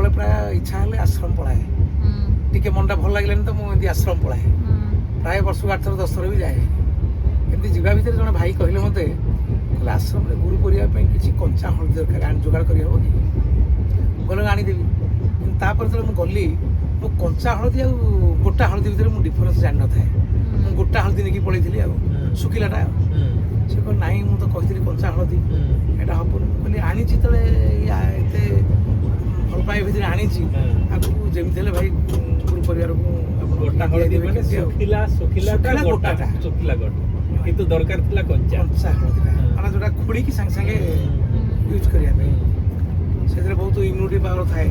କେତେବେଳେ ପ୍ରାୟ ଇଚ୍ଛା ହେଲେ ଆଶ୍ରମ ପଳାଏ, ଟିକେ ମନଟା ଭଲ ଲାଗିଲାନି ତ ମୁଁ ଏମିତି ଆଶ୍ରମ ପଳାଏ, ପ୍ରାୟ ବର୍ଷକୁ 8 ଥର 10 ଥର ବି ଯାଏ। ଏମିତି ଯିବା ଭିତରେ ଜଣେ ଭାଇ କହିଲେ ମୋତେ, କହିଲେ ଆଶ୍ରମରେ ଗୁରୁ କରିବା ପାଇଁ କିଛି କଞ୍ଚା ହଳଦୀ ଦରକାର, ଯୋଗାଡ଼ କରିହେବ କି? ଗଲେ ଆଣିଦେବି। କିନ୍ତୁ ତାପରେ ଯେତେବେଳେ ମୁଁ ଗଲି, ମୁଁ କଞ୍ଚା ହଳଦୀ ଆଉ ଗୋଟା ହଳଦୀ ଭିତରେ ମୁଁ ଡିଫରେନ୍ସ ଜାଣିନଥାଏ। ମୁଁ ଗୋଟା ହଳଦୀ ନେଇକି ପଳେଇଥିଲି ଆଉ ଶୁଖିଲାଟା ଆଉ। ସେ କହିଲେ ନାଇଁ ମୁଁ ତ କହିଥିଲି କଞ୍ଚା ହଳଦୀ, ଏଇଟା ହବନି। ମୁଁ କହିଲି ଆଣିଛି ଯେତେବେଳେ ଏତେ ଭଲ ପାଇବା ଭିତରେ ଆଣିଛି, ଆଗକୁ ଯେମିତି ହେଲେ ଭାଇ ଗୁରୁ ପରିବାରକୁ ଗୋଟା ହଳଦୀ ମାନେ ଶୁଖିଲା ଗୋଟାଟା କିନ୍ତୁ ଦରକାର ଥିଲା କଞ୍ଚା ହଳଦୀଟା, ମାନେ ଯୋଉଟା ଖୋଳିକି ସାଙ୍ଗେ ସାଙ୍ଗେ ୟୁଜ୍ କରିବା ପାଇଁ। ସେଥିରେ ବହୁତ ଇମ୍ୟୁନିଟି ପାୱାର ଥାଏ,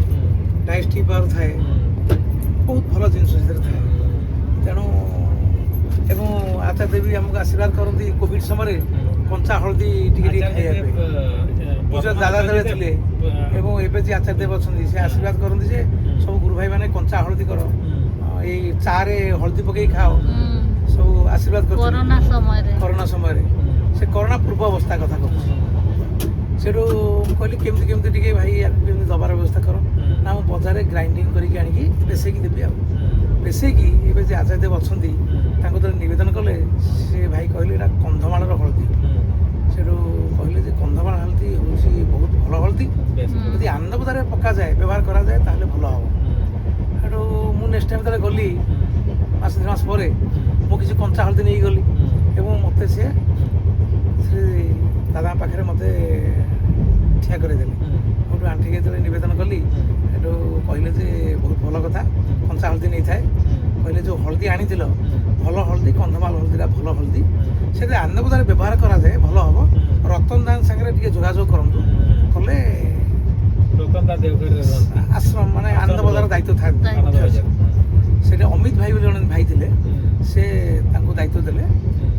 ଡାଇଜେଷ୍ଟିଭ୍ ପାୱାର ଥାଏ, ବହୁତ ଭଲ ଜିନିଷ ସେଥିରେ ଥାଏ। ତେଣୁ ଏବଂ ଆଚାର୍ଯ୍ୟ ଦେବୀ ଆମକୁ ଆଶୀର୍ବାଦ କରନ୍ତି କୋଭିଡ ସମୟରେ କଞ୍ଚା ହଳଦୀ ଟିକେ ଟିକେ ଖାଇବା ପାଇଁ। ପୂଜା ଦାଦା ଦେବେ ଥିଲେ ଏବଂ ଏବେ ଯିଏ ଆଚାର୍ଯ୍ୟ ଦେବ ଅଛନ୍ତି ସେ ଆଶୀର୍ବାଦ କରନ୍ତି ଯେ ସବୁ ଗୁରୁ ଭାଇମାନେ କଞ୍ଚା ହଳଦୀ କର, ଏଇ ଚାରେ ହଳଦୀ ପକେଇ ଖାଅ, ସବୁ ଆଶୀର୍ବାଦ କରୁଛନ୍ତି କରୋନା ସମୟରେ। ସେ କରୋନା ପୂର୍ବ ଅବସ୍ଥା କଥା କହୁଛି। ସେଠୁ ମୁଁ କହିଲି କେମିତି ଟିକେ ଭାଇ ୟାକୁ କେମିତି ଦେବାର ବ୍ୟବସ୍ଥା କର। ନା ମୁଁ ବଜାରରେ ଗ୍ରାଇଣ୍ଡିଙ୍ଗ କରିକି ଆଣିକି ପେଷେଇକି ଦେବି ଆଉ। ପେଷେଇକି ଏବେ ଯେ ଆଚାର୍ଯ୍ୟ ଦେବ ଅଛନ୍ତି ତାଙ୍କୁ ଯେତେବେଳେ ନିବେଦନ କଲେ, ସେ ଭାଇ କହିଲେ ଏଇଟା କନ୍ଧମାଳର ହଳଦୀ। ସେଠୁ କହିଲେ ଯେ କନ୍ଧମାଳ ହଳଦୀ ହେଉଛି ବହୁତ ଭଲ ହଳଦୀ, ଯଦି ଆନନ୍ଦବଜାରରେ ପକାଯାଏ, ବ୍ୟବହାର କରାଯାଏ ତାହେଲେ ଭଲ ହେବ। ସେଠୁ ମୁଁ ନେକ୍ସଟ ଟାଇମ୍ ଯେତେବେଳେ ଗଲି ମାସ 2 ମାସ ପରେ, ମୁଁ କିଛି କଞ୍ଚା ହଳଦୀ ନେଇକି ଗଲି ଏବଂ ମୋତେ ସେ ଦାଦାଙ୍କ ପାଖରେ ମୋତେ ଠିଆ କରେଇଦେଲେ। ମୁଁ ଆଣ୍ଠିକି ଯେତେବେଳେ ନିବେଦନ କଲି, ସେଠୁ କହିଲେ ଯେ ବହୁତ ଭଲ କଥା, କଞ୍ଚା ହଳଦୀ ନେଇଥାଏ। କହିଲେ ଯେଉଁ ହଳଦୀ ଆଣିଥିଲ ଭଲ ହଳଦୀ, କନ୍ଧମାଳ ହଳଦୀଟା ଭଲ ହଳଦୀ, ସେଇଟା ଆନନ୍ଦବଜାରରେ ବ୍ୟବହାର କରାଯାଏ ଭଲ ହେବ। ରତନ ଦାସ ସାଙ୍ଗରେ ଟିକେ ଯୋଗାଯୋଗ କରନ୍ତୁ, କଲେ ଆଶ୍ରମ ମାନେ ଆନନ୍ଦବଜାର ଦାୟିତ୍ୱ ଥାଏ। ସେଇଟା ଅମିତ ଭାଇ ବୋଲି ଜଣେ ଭାଇ ଥିଲେ, ସେ ତାଙ୍କୁ ଦାୟିତ୍ୱ ଦେଲେ,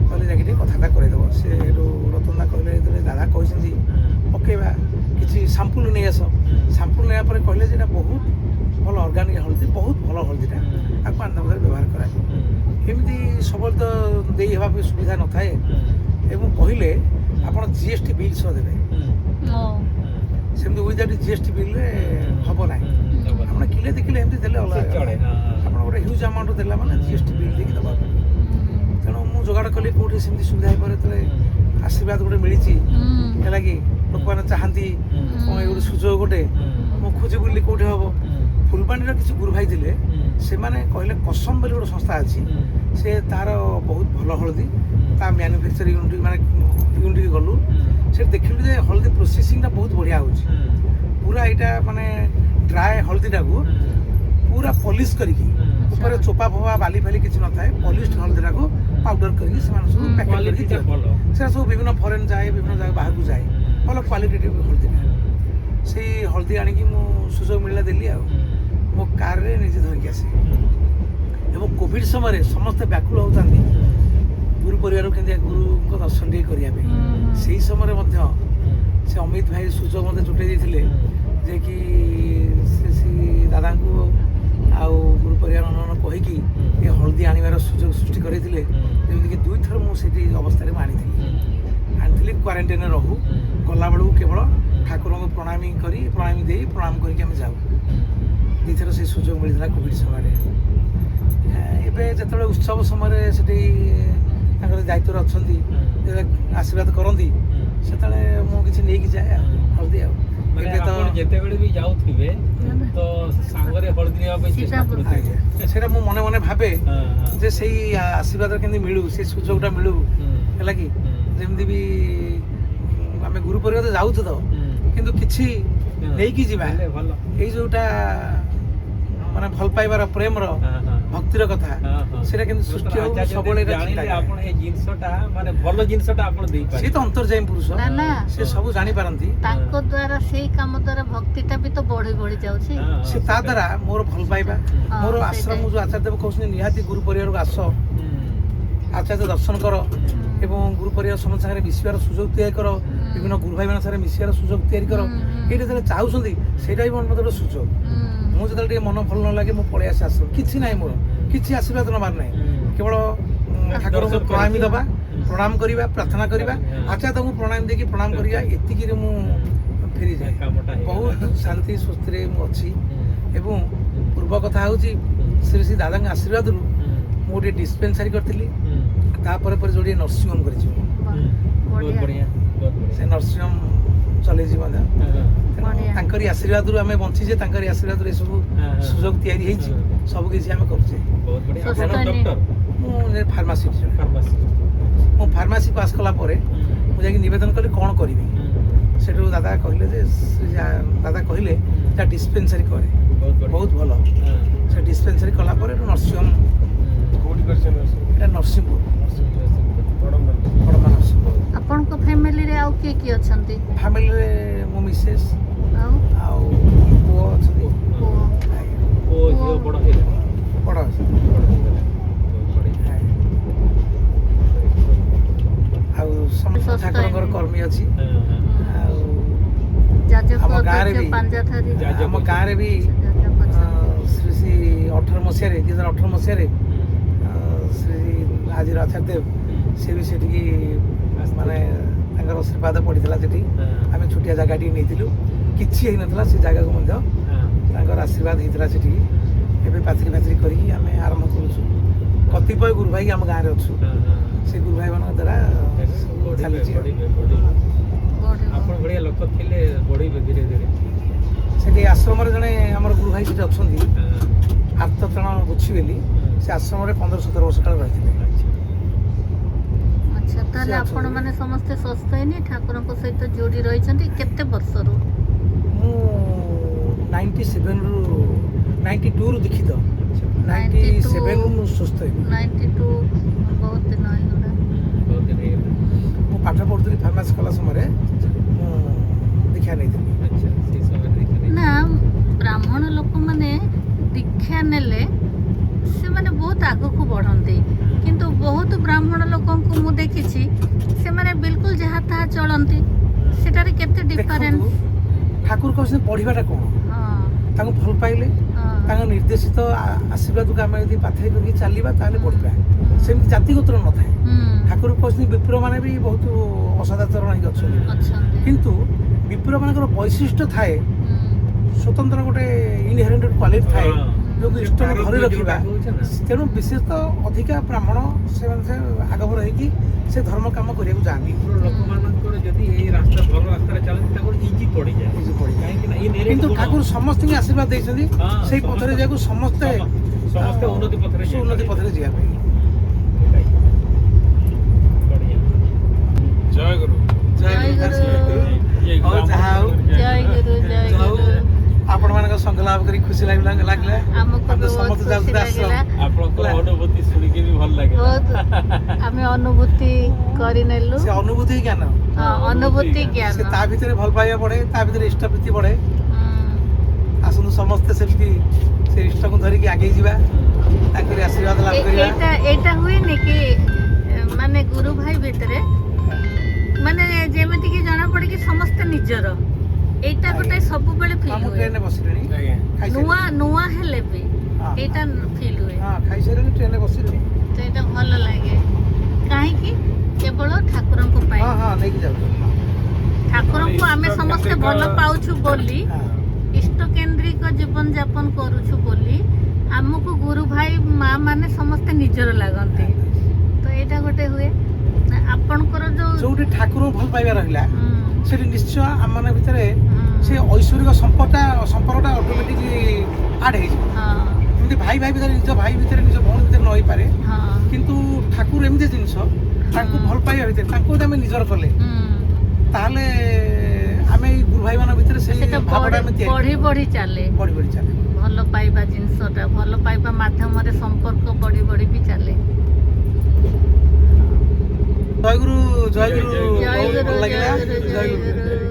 କହିଲେ ଯାଇକି ଟିକେ କଥାବାର୍ତ୍ତା କରେଇଦେବ। ସେ ରତନ ଦା କହିଲେ ଯେତେବେଳେ ଦାଦା କହିଛନ୍ତି ପକେଇବା, କିଛି ସାମ୍ପୁଲ ନେଇ ଆସ। ସାମ୍ପୁଲ ନେବା ପରେ କହିଲେ ଯେ ଏଇଟା ବହୁତ ଭଲ ଅର୍ଗାନିକ ହଳଦୀ, ବହୁତ ଭଲ ହଳଦୀଟା, ଆକୁ ଆନନ୍ଦବଜାରରେ ବ୍ୟବହାର କରାଯିବ। ଏମିତି ସବୁବେଳେ ତ ଦେଇ ହେବା ପାଇଁ ସୁବିଧା ନଥାଏ ଏବଂ କହିଲେ ଆପଣ GST ବିଲ୍ ସହ ଦେବେ। ସେମିତି ୱିଦାଉଟ୍ GST ବିଲ୍ରେ ହେବ ନାହିଁ। ଆପଣ କିଲେ 2 କିଲେ ଏମିତି ଦେଲେ ଅଲଗା, ଆପଣ ଗୋଟେ ହ୍ୟୁଜ୍ ଆମାଉଣ୍ଟ ଦେଲା ମାନେ GST ବିଲ୍ ଦେଇକି ଦେବା। ତେଣୁ ମୁଁ ଯୋଗାଡ଼ କଲି କେଉଁଠି ସେମିତି ସୁବିଧା ହେଇପାରେ, ଯେତେବେଳେ ଆଶୀର୍ବାଦ ଗୋଟେ ମିଳିଛି ହେଲା କି, ଲୋକମାନେ ଚାହାନ୍ତି କ'ଣ ଏଇ ଗୋଟେ ସୁଯୋଗ ଗୋଟେ, ମୁଁ ଖୋଜି ବୁଲିଲି କେଉଁଠି ହେବ। ଫୁଲବାଣୀର କିଛି ଗୁରୁ ଭାଇ ଥିଲେ, ସେମାନେ କହିଲେ କସମ ବୋଲି ଗୋଟେ ସଂସ୍ଥା ଅଛି, ସେ ତାର ବହୁତ ଭଲ ହଳଦୀ, ତା ମ୍ୟାନୁଫ୍ୟାକ୍ଚର ୟୁନିଟ୍କି ଗଲୁ, ସେଠି ଦେଖିଲୁ ଯେ ହଳଦୀ ପ୍ରୋସେସିଂଟା ବହୁତ ବଢ଼ିଆ ହେଉଛି। ପୁରା ଏଇଟା ମାନେ ଡ୍ରାଏ ହଳଦୀଟାକୁ ପୁରା ପଲିସ୍ କରିକି, ଉପରେ ଚୋପା ଫୋପା ବାଲି ଫାଲି କିଛି ନଥାଏ, ପଲିସ୍ଡ ହଳଦୀଟାକୁ ପାଉଡର କରିକି ସେମାନେ ସବୁ ପ୍ୟାକେଟ୍ କରିକି ଦିଅନ୍ତି। ସେଟା ସବୁ ବିଭିନ୍ନ ଫରେନ୍ ଯାଏ, ବିଭିନ୍ନ ଜାଗା ବାହାରକୁ ଯାଏ, ଭଲ କ୍ୱାଲିଟି ହଳଦୀଟା। ସେଇ ହଳଦୀ ଆଣିକି ମୁଁ ସୁଯୋଗ ମିଳିଲା ଦେଲି ଆଉ, ମୋ କାରରେ ନିଜେ ଧରିକି ଆସେ। ଏବଂ କୋଭିଡ ସମୟରେ ସମସ୍ତେ ବ୍ୟାକୁଳ ହେଉଥାନ୍ତି ଗୁରୁ ପରିବାରକୁ କେମିତି ଗୁରୁଙ୍କ ଦର୍ଶନ ଟିକେ କରିବା ପାଇଁ। ସେହି ସମୟରେ ମଧ୍ୟ ସେ ଅମିତ ଭାଇ ସୁଯୋଗ ମୋତେ ଜୁଟେଇ ଦେଇଥିଲେ, ଯେ କି ସେ ଦାଦାଙ୍କୁ ଆଉ ଗୁରୁ ପରିବାର କହିକି ଏ ହଳଦୀ ଆଣିବାର ସୁଯୋଗ ସୃଷ୍ଟି କରେଇଥିଲେ। ଯେମିତିକି 2 ଥର ମୁଁ ସେଠି ଅବସ୍ଥାରେ ମୁଁ ଆଣିଥିଲି କ୍ୱାରେଣ୍ଟାଇନ୍ରେ ରହୁ, ଗଲାବେଳକୁ କେବଳ ଠାକୁରଙ୍କୁ ପ୍ରଣାମୀ ଦେଇ ପ୍ରଣାମ କରିକି ଆମେ ଯାଉ। 2 ଥର ସେ ସୁଯୋଗ ମିଳିଥିଲା କୋଭିଡ ସମୟରେ। ଏବେ ଯେତେବେଳେ ଉତ୍ସବ ସମୟରେ ସେଠି ତାଙ୍କର ଦାୟିତ୍ୱରେ ଅଛନ୍ତି, ଆଶୀର୍ବାଦ କରନ୍ତି, ସେତେବେଳେ ମୁଁ କିଛି ନେଇକି ଯାଏ ଆଉ ହଳଦୀ ଆଉ। ଏବେ ତ ଯେତେବେଳେ ବି ଯାଉଥିବେ ତ ସାଙ୍ଗରେ ହଳଦୀ ନେବା ପାଇଁ ଚେଷ୍ଟା କରୁଥିବେ। ସେଇଟା ମୁଁ ମନେ ମନେ ଭାବେ ଯେ ସେଇ ଆଶୀର୍ବାଦ କେମିତି ମିଳୁ, ସେଇ ସୁଯୋଗଟା ମିଳୁ, ହେଲା କି। ଯେମିତି ବି ଆମେ ଗୁରୁ ପରିବାର ଯାଉଛୁ ତ, କିନ୍ତୁ କିଛି ନେଇକି ଯିବା, ଏଇ ଯୋଉଟା ମାନେ ଭଲ ପାଇବାର, ପ୍ରେମର, ଭକ୍ତିର କଥା, ସେଟା କିନ୍ତୁ ସୃଷ୍ଟି ହଉ ସବୁବେଳେ। ଆପଣ ଏ ଜିନିଷଟା ମାନେ ଭଲ ଜିନିଷଟା ଆପଣ ଦେଇପାରିବେ। ସେ ତ ଅନ୍ତର୍ଯାମୀ ପୁରୁଷ, ସେ ସବୁ ଜାଣିପାରନ୍ତି। ତାଙ୍କ ଦ୍ୱାରା ସେଇ କାମ ଦ୍ୱାରା ଭକ୍ତିଟା ବି ତ ବଢି ଯାଉଛି। ସେ ତା ଦ୍ୱାରା ମୋର ଭଲ ପାଇବା, ମୋର ଆଶ୍ରମ ଯୋଉ ଆଚାର୍ଯ୍ୟ ଦେବ କହୁଛନ୍ତି ନିହାତି ଗୁରୁ ପରିବାରକୁ ଆସ, ଆଚାର୍ଯ୍ୟ ଦର୍ଶନ କର ଏବଂ ଗୁରୁ ପରିବାର ସମସ୍ତ ସାଙ୍ଗରେ ମିଶିବାର ସୁଯୋଗ ତିଆରି କର, ବିଭିନ୍ନ ଗୁରୁ ଭାଇମାନଙ୍କ ସାଙ୍ଗରେ ମିଶିବାର ସୁଯୋଗ ତିଆରି କର। ଏଇଟା ଯେତେବେଳେ ଚାହୁଁଛନ୍ତି ସେଇଟା ବି ମୋତେ ଗୋଟେ ସୁଯୋଗ। ମୁଁ ଯେତେବେଳେ ଟିକେ ମନ ଭଲ ନ ଲାଗେ ମୁଁ ପଳେଇ ଆସେ ଆଶ୍ରମ। କିଛି ନାହିଁ, ମୋର କିଛି ଆଶୀର୍ବାଦ ନେବାର ନାହିଁ, କେବଳ ଠାକୁରଙ୍କୁ ପ୍ରଣାମୀ ଦେବା, ପ୍ରଣାମ କରିବା, ପ୍ରାର୍ଥନା କରିବା, ଆଚାର୍ଯ୍ୟଙ୍କୁ ପ୍ରଣାମ ଦେଇକି ପ୍ରଣାମ କରିବା, ଏତିକିରେ ମୁଁ ଫେରିଯାଏ। ବହୁତ ଶାନ୍ତି ସୁସ୍ଥିରେ ମୁଁ ଅଛି ଏବଂ ପୂର୍ବ କଥା ହେଉଛି ଶ୍ରୀ ଶ୍ରୀ ଦାଦାଙ୍କ ଆଶୀର୍ବାଦରୁ ମୁଁ ଗୋଟିଏ ଡିସ୍ପେନ୍ସାରୀ କରିଥିଲି ତାପରେ ପରେ ଯୋଡ଼ିଏ ନର୍ସିଂ ହୋମ୍ କରିଛି ମୁଁ ବହୁତ ବଢିଆ ବହୁତ ସେ ବଢିଆ ନର୍ସିଂ ହୋମ୍ ଚଲେଇଛି ମଧ୍ୟ ତେଣୁ ବଢିଆ। ତାଙ୍କରି ଆଶୀର୍ବାଦରୁ ଆମେ ବଞ୍ଚିଛେ ତାଙ୍କରି ଆଶୀର୍ବାଦରୁ ଏସବୁ ସୁଯୋଗ ତିଆରି ହେଇଛି ସବୁ କିଛି ଆମେ କରୁଛେ ବହୁତ ବଢିଆ ସୁସ୍ଥ ଆପଣ ନି- ଡକ୍ଟର ମୁଁ ଫାର୍ମାସିଷ୍ଟ ଜଣେ ଫାର୍ମାସିଷ୍ଟ ମୁଁ ଫାର୍ମାସି ପାସ୍ କଲା ପରେ ମୁଁ ଯାଇକି ନିବେଦନ କଲି କ'ଣ କରିବି ସେଠୁ ଦାଦା କହିଲେ ଯେ ଦାଦା କହିଲେ ଯା ଡିସ୍ପେନ୍ସାରୀ କରେ ବହୁତ ବଢିଆ ବହୁତ ଭଲ ସେ ଡିସ୍ପେନ୍ସାରୀ କଲା ପରେ ଏଠୁ ନର୍ସିଂ ହୋମ୍ କୋଉଠି କରିଛନ୍ତି ଏଇଟା ନରସିଂହପୁର ବଡ଼ମ୍ବା ବଡ଼ମା ନରସିଂହପୁର ଆପଣଙ୍କ ଫ୍ୟାମିଲିରେ ଆଉ କିଏ କିଏ ଅଛନ୍ତି? ଫ୍ୟାମିଲିରେ ମୋ ମିସେସ୍ ଆଉ ଆଉ ପୁଅ ଅଛନ୍ତି ପୁଅ? ଆଜ୍ଞା, ଓ ଝିଅ ବଡ଼ ହେଇଗଲା ବଡ଼ ଅଛନ୍ତି ବଡ଼ ହେଇଗଲା ବହୁତ ବଢିଆ ଆଜ୍ଞା। ଆଉ ସମସ୍ତ ସ୍ୱସ୍ଥ ଠାକୁରଙ୍କର ହେଇନି। କର୍ମୀ ଅଛି ହଁ, ହଁ। ଆଉ ଯାଜକ ଆମ ଗାଁରେ ଅଧ୍ୟକ୍ଷ ବି- ପାଞ୍ଜାଥାରୀ ଯାଜକ ଆମ ଗାଁରେ ବି ଯାଜକ ଅଛନ୍ତି। ଶ୍ରୀ ଶ୍ରୀ 18 ମସିହାରେ 2018 ମସିହାରେ ଶ୍ରୀ ଆଜିର ଆଚାର୍ଯ୍ୟ ଦେବ ସେ ବି ସେଠିକି ମାନେ ତାଙ୍କର ଆଶୀର୍ବାଦ ପଡ଼ିଥିଲା ସେଠି ଆମେ ଛୋଟିଆ ଜାଗାଟିଏ ନେଇଥିଲୁ କିଛି ହେଇନଥିଲା ସେ ଜାଗାକୁ ମଧ୍ୟ ତାଙ୍କର ଆଶୀର୍ବାଦ ହେଇଥିଲା ସେଠିକି ଏବେ ପାଚେରୀ ପାଚେରୀ କରିକି ଆମେ ଆରମ୍ଭ କରୁଛୁ କତିପୟ ଗୁରୁ ଭାଇ ଆମ ଗାଁରେ ଅଛୁ ସେ ଗୁରୁ ଭାଇମାନଙ୍କ ଦ୍ୱାରା ସବୁ ଚାଲିଛି ଆଉ। ବଢିବ। ଆପଣ ଭଳିଆ ଲୋକ ଥିଲେ ବଢିବେ ଧୀରେ ଧୀରେ ସେଠି ଆଶ୍ରମରେ ଜଣେ ଆମର ଗୁରୁ ଭାଇ ସେଠି ଅଛନ୍ତି ଆର୍ତ୍ତତ୍ରାଣ ବୁଝି ବୋଲି ସେ ଆଶ୍ରମରେ 15-17 ବର୍ଷ କାଳ ରହିଥିଲେ ଆଚ୍ଛା ତାହେଲେ ସେ ଅଛନ୍ତି। ଆପଣ ମାନେ ସମସ୍ତେ ସୁସ୍ଥ ହେଇନି ଠାକୁରଙ୍କ ସହିତ ଯୋଡ଼ି ରହିଛନ୍ତି କେତେ ବର୍ଷରୁ? ମୁଁ 97ରୁ 92ରୁ ଦୀକ୍ଷିତ 97ରୁ ମୁଁ ସୁସ୍ଥ ହେବି 92 ବହୁତ ଦିନ ହେଇଗଲା। ବହୁତ ଦିନ ହେଇଗଲା ମୁଁ ପାଠ ପଢ଼ୁଥିଲି ଫାର୍ମାସି କଲା ସମୟରେ ମୁଁ ଦୀକ୍ଷା ନେଇଥିଲି ଆଚ୍ଛା ସେଇ ସମୟରେ ଦେଖିଲି ନା ବ୍ରାହ୍ମଣ ଲୋକମାନେ ଦୀକ୍ଷା ନେଲେ ସେମାନେ ବହୁତ ଆଗକୁ ବଢ଼ନ୍ତି କିନ୍ତୁ ବହୁତ ବ୍ରାହ୍ମଣ ଲୋକଙ୍କୁ ମୁଁ ଦେଖିଛି ସେମାନେ ବିଲକୁଲ ଯାହା ତାହା ଚଳନ୍ତି ସେଟାରେ କେତେ ଡିଫରେନ୍ସ? ଦେଖନ୍ତୁ ଠାକୁର କହୁଛନ୍ତି ପଢ଼ିବାଟା କ'ଣ ହଁ ତାଙ୍କୁ ଭଲ ପାଇଲେ ହଁ ତାଙ୍କ ନିର୍ଦ୍ଦେଶିତ ଆଶୀର୍ବାଦକୁ ଆମେ ଯଦି ପାଥେଇ କରିକି ଚାଲିବା ତାହେଲେ ପଢ଼ିବା ସେମିତି ଜାତିଗୋତ୍ର ନଥାଏ ହୁଁ, ଠାକୁର କହୁଛନ୍ତି ବିପ୍ରମାନେ ବି ବହୁତ ଅସଦାଚରଣ ହେଇକି ଅଛନ୍ତି ଅଛନ୍ତି କିନ୍ତୁ ବିପ୍ରମାନଙ୍କର ବୈଶିଷ୍ଟ୍ୟ ଥାଏ ହୁଁ, ସ୍ୱତନ୍ତ୍ର ଗୋଟେ ଇନହେରେଣ୍ଟ କ୍ୱାଲିଟି ଥାଏ ହଁ। ଯୋଉକୁ ଇଷ୍ଟକୁ ଧରି ରଖିବା କହୁଛ ନା ତେଣୁ ବିଶେଷତଃ ଅଧିକା ବ୍ରାହ୍ମଣ ସେମାନେ ସେ ଆଗଭର ହେଇକି ସେ ଧର୍ମ କାମ କରିବାକୁ ଯାଆନ୍ତି ଲୋକମାନଙ୍କର ଯଦି ଏଇ ରାସ୍ତା ଭଲ ରାସ୍ତାରେ ଚାଲନ୍ତି ତାଙ୍କର ଇଜି ପଡ଼ିଯାଏ ଏଇ ଯୋଉ ପଡ଼ିଯାଏ। କାହିଁକି ନା ଇନହେରେଣ୍ଟ କିନ୍ତୁ ଗୁଣ। ଠାକୁର ସମସ୍ତଙ୍କୁ ଆଶୀର୍ବାଦ ଦେଇଛନ୍ତି ହଁ, ସେଇ ପଥରେ ଯିବାକୁ ସମସ୍ତେ ସମସ୍ତେ ଉନ୍ନତି ପଥରେ ସେ ଉନ୍ନତି ପଥରେ ଯିବା ପାଇଁ ବଢିଆ ଜୟ ଗୁରୁ ଜୟ ଗୁରୁ। ହଉ ଯାହା ହଉ ଜୟ ଗୁରୁ ଜୟ ହଉ ଗୁରୁ ଆପଣମାନଙ୍କ ସଙ୍ଗ ଲାଭ କରି ଖୁସି ଲାଗିଲା ଆମକୁ ଆମେ ବି ତ ସମସ୍ତେ ବହୁତ ଯାଉଛୁ ଖୁସି ଆଶ୍ରମ। ଲାଗିଲା ଆପଣଙ୍କର ଅନୁଭୂତି ଶୁଣିକି ବି ଭଲ ଲାଗିଲା ବହୁତ ଆମେ ଅନୁଭୂତି କରିନେଲୁ ସେ ଅନୁଭୂତି ଜ୍ଞାନ ହଁ, ଅନୁଭୂତି ସେ ଜ୍ଞାନ ତା ଭିତରେ ଭଲ ପାଇବା ବଢେ ତା ଭିତରେ ଇଷ୍ଟପ୍ରୀତି ବଢେ ହୁଁ, ଆସନ୍ତୁ ସମସ୍ତେ ସେମିତି ସେ ଇଷ୍ଟକୁ ଧରିକି ଆଗେଇ ଯିବା ତାଙ୍କରି ଆଶୀର୍ବାଦ ଲାଭ କରିବା ଏଇଟା ହୁଏନି କି ମାନେ ଗୁରୁ ଭାଇ ଭିତରେ ମାନେ ଯେମିତି କି ଜଣା ପଡେ କି ସମସ୍ତେ ନିଜର ଏଇଟା ଗୋଟେ ସବୁବେଳେ ହଁ, ଫିଲ୍ ମୁଁ ହୁଏ ଟ୍ରେନରେ ବସିଲିଣି ଆଜ୍ଞା ନୂଆ ଖାଇସାରିଲିଣି ନୂଆ ହେଲେ ବି ହଁ, ଏଇଟା ଫିଲ୍ ହୁଏ ହଁ ଖାଇସାରିଲିଣି ଟ୍ରେନରେ ବସିଲିଣି ତ ଏଇଟା ଭଲ ଲାଗେ କାହିଁକି କେବଳ ଠାକୁରଙ୍କ ପାଇଁ ହଁ ହଁ ନେଇକି ଯାଉଛୁ ଠାକୁରଙ୍କୁ ଆମେ ସମସ୍ତେ ଭଲ ପାଉଛୁ ବୋଲି ହଁ ଇଷ୍ଟ କେନ୍ଦ୍ରିକ ଜୀବନ ଯାପନ କରୁଛୁ ବୋଲି ଆମକୁ ଗୁରୁ ଭାଇ ମା ମାନେ ସମସ୍ତେ ନିଜର ଲାଗନ୍ତି ତ ଏଇଟା ଗୋଟେ ହୁଏ ନା ଆପଣଙ୍କର ଯୋଉ ଯୋଉଠି ଠାକୁରଙ୍କୁ ଭଲ ପାଇବା ରହିଲା ହୁଁ, ସେଠି ନିଶ୍ଚୟ ଆମମାନଙ୍କ ଭିତରେ ହୁଁ, ସେ ଐଶ୍ୱରିକ ସମ୍ପର୍କଟା ଅଟୋମେଟିକଲି ଆଡ୍ ହେଇଯିବ ହଁ ଏମିତି ଭାଇ ଭାଇ ଭିତରେ ନିଜ ଭାଇ ଭିତରେ ନିଜ ଭଉଣୀ ଭିତରେ ନ ହେଇପାରେ ହଁ କିନ୍ତୁ ଠାକୁର ଏମିତି ଜିନିଷ ତାଙ୍କୁ ଭଲ ପାଇବା ଭିତରେ ତାଙ୍କୁ ଯଦି ଆମେ ନିଜର କଲେ ହୁଁ, ତାହେଲେ ଆମେ ଏଇ ଗୁରୁ ଭାଇମାନଙ୍କ ଭିତରେ ସେଇ ସେଟା ଭାବଟା ଆମେ ତିଆରି ବଢି ବଢି ଚାଲେ ବଢି ବଢି ଚାଲେ ଭଲ ପାଇବା ଜିନିଷଟା ଭଲ ପାଇବା ମାଧ୍ୟମରେ ସମ୍ପର୍କ ବଢି ବଢି ବି ଚାଲେ ଜୟ ଗୁରୁ ଜୟ ଗୁରୁ ଜୟ ବହୁତ ଗୁରୁ, ଭଲ ଲାଗିଲା ଜୟ ଗୁରୁ, ଜୟ ଗୁରୁ।